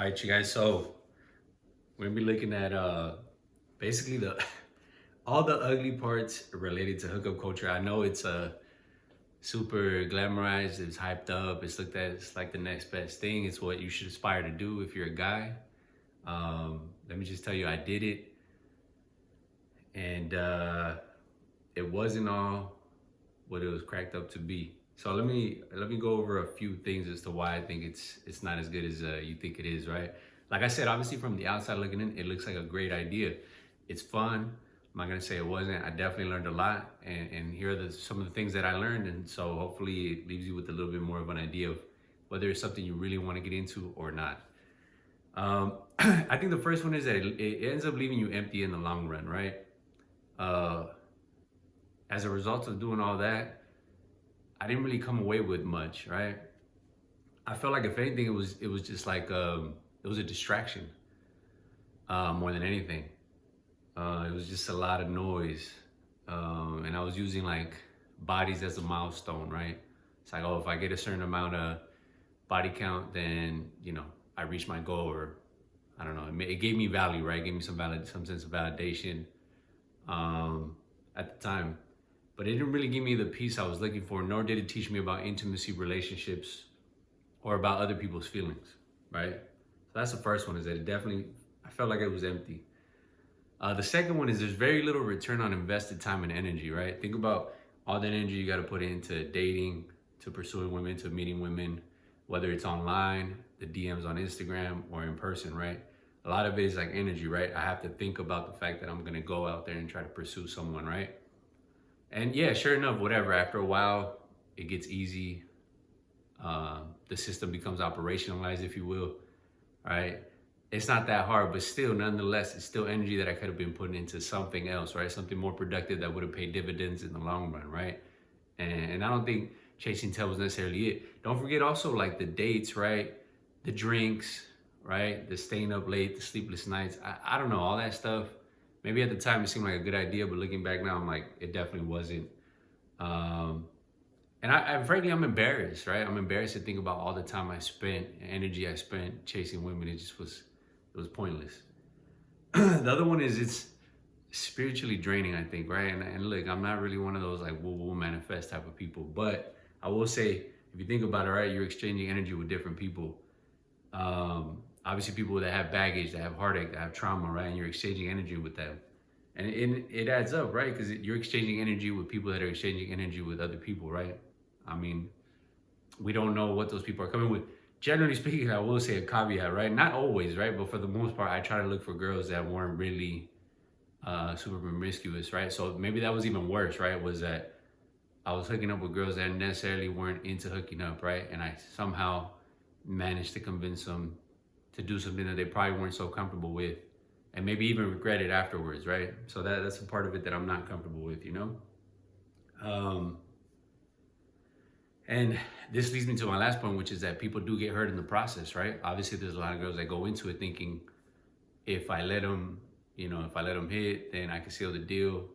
All right, you guys. So we're gonna be looking at basically the all the ugly parts related to hookup culture. I know it's super glamorized, it's hyped up, it's looked at, it's like the next best thing. It's what you should aspire to do if you're a guy. Let me just tell you, I did it, and it wasn't all what it was cracked up to be. So let me go over a few things as to why I think it's not as good as you think it is, right? Like I said, obviously from the outside looking in, it looks like a great idea. It's fun. I'm not gonna say it wasn't. I definitely learned a lot, and here are some of the things that I learned. And so hopefully it leaves you with a little bit more of an idea of whether it's something you really want to get into or not. I think the first one is that it ends up leaving you empty in the long run, right? Uh, as a result of doing all that, I didn't really come away with much, right? I felt like if anything, it was just like it was a distraction more than anything. It was just a lot of noise, and I was using like bodies as a milestone, right? It's like, oh, if I get a certain amount of body count, then I reached my goal, or I don't know. It gave me value, right? It gave me some sense of validation at the time, but it didn't really give me the peace I was looking for. Nor did it teach me about intimacy, relationships, or about other people's feelings, right? So that's the first one. Is that I felt like it was empty. The second one is there's very little return on invested time and energy, right? Think about all that energy you got to put into dating, to pursuing women, to meeting women, whether it's online, the DMs on Instagram, or in person, right? A lot of it is like energy, right? I have to think about the fact that I'm going to go out there and try to pursue someone, right? And yeah, sure enough, whatever. After a while, it gets easy. The system becomes operationalized, if you will, right? It's not that hard, but still, nonetheless, it's still energy that I could have been putting into something else, right? Something more productive that would have paid dividends in the long run, right? And I don't think chasing tail was necessarily it. Don't forget also like the dates, right? The drinks, right? The staying up late, the sleepless nights. I don't know, all that stuff. Maybe at the time it seemed like a good idea, but looking back now, I'm like, it definitely wasn't. Um, and frankly, I'm embarrassed, right? I'm embarrassed to think about all the time I spent, energy I spent chasing women. It was pointless. The other one is it's spiritually draining, I think, right? And look, I'm not really one of those like woo manifest type of people, but I will say, if you think about it, right, you're exchanging energy with different people. Obviously, people that have baggage, that have heartache, that have trauma, right? And you're exchanging energy with them. And it adds up, right? Because you're exchanging energy with people that are exchanging energy with other people, right? I mean, we don't know what those people are coming with. Generally speaking, I will say a caveat, right? Not always, right? But for the most part, I try to look for girls that weren't really super promiscuous, right? So maybe that was even worse, right? Was that I was hooking up with girls that necessarily weren't into hooking up, right? And I somehow managed to convince them to do something that they probably weren't so comfortable with, and maybe even regret it afterwards, right? So that's a part of it that I'm not comfortable with, you know? And this leads me to my last point, which is that people do get hurt in the process, right? Obviously, there's a lot of girls that go into it thinking, if I let him, if I let him hit, then I can seal the deal,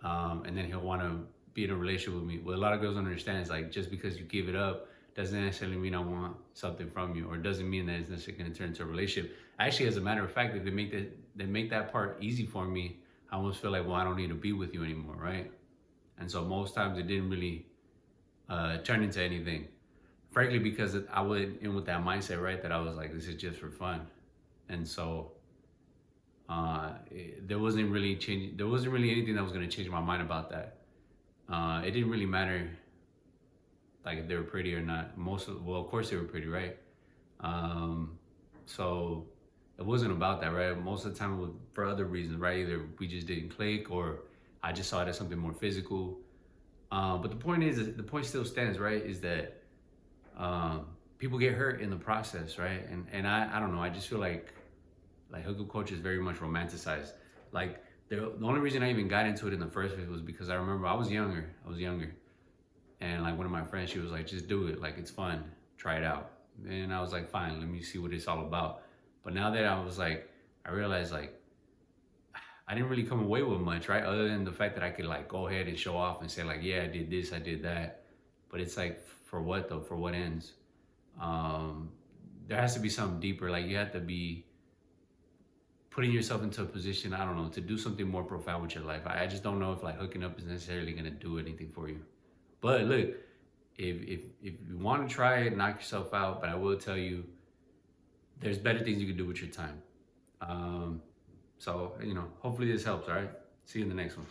and then he'll want to be in a relationship with me. What a lot of girls don't understand is like, just because you give it up doesn't necessarily mean I want something from you, or doesn't mean that it's necessarily going to turn into a relationship. Actually, as a matter of fact, if they make that part easy for me, I almost feel like, well, I don't need to be with you anymore, right? And so most times it didn't really turn into anything. Frankly, because I went in with that mindset, right? That I was like, this is just for fun. And so there wasn't really anything that was going to change my mind about that. It didn't really matter like if they were pretty or not. Well, of course they were pretty, right? So it wasn't about that, right? Most of the time it was for other reasons, right? Either we just didn't click, or I just saw it as something more physical. But the point still stands, right? Is that people get hurt in the process, right? And I don't know. I just feel like hookup culture is very much romanticized. Like the only reason I even got into it in the first place was because I remember I was younger, and like one of my friends, she was like, "Just do it. Like it's fun. Try it out." And I was like, "Fine. Let me see what it's all about." But now that I realized like I didn't really come away with much, right? Other than the fact that I could like go ahead and show off and say like, yeah, I did this, I did that. But it's like, for what though? For what ends? there has to be something deeper. Like you have to be putting yourself into a position, I don't know, to do something more profound with your life. I just don't know if like hooking up is necessarily gonna do anything for you. But look, if you want to try it, knock yourself out. But I will tell you, there's better things you can do with your time. So hopefully this helps. All right. See you in the next one.